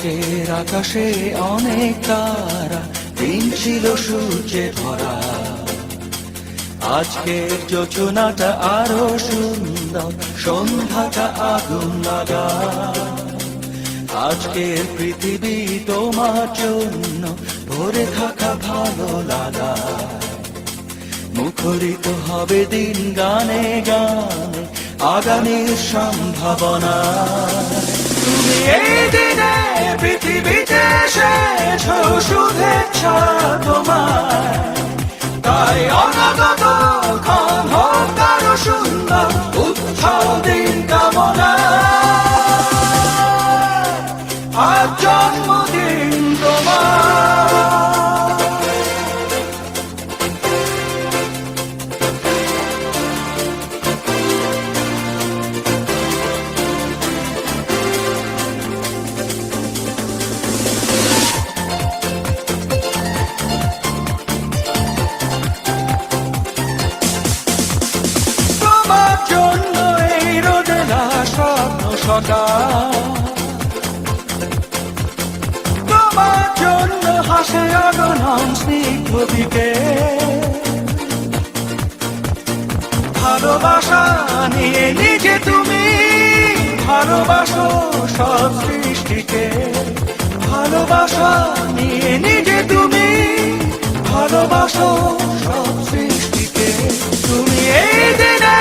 আজকের আকাশে অনেক তারা, দিন ছিল সূর্যে ভরা। আজকের যোজনাটা আরো সুন্দর, সন্ধ্যাটা আগুন লাগা। আজকের পৃথিবী তোমার জন্য ভরে থাকা ভালো লাগা। মুখরিত হবে দিন গানে গানে, আগামীর সম্ভাবনা। তুমি এই দিনে পৃথিবীতে এসেছ, শুভেচ্ছা তোমার। তাই অনাগত ক্ষণ হোক আরো সুন্দর, উৎসব দিন কামনা। আজ জন্মদিন তোমার। তোমার জন্য হাসে অগণন স্নিগ্ধ দিকে। ভালোবাসা নিয়ে নিজে তুমি ভালোবাসো সব সৃষ্টিকে। ভালোবাসা নিয়ে নিজে তুমি ভালোবাসো সব সৃষ্টিকে। তুমি এই দিনে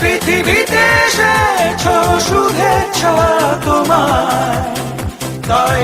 পৃথিবীতে এসেছ, শুভেচ্ছা তোমার। তাই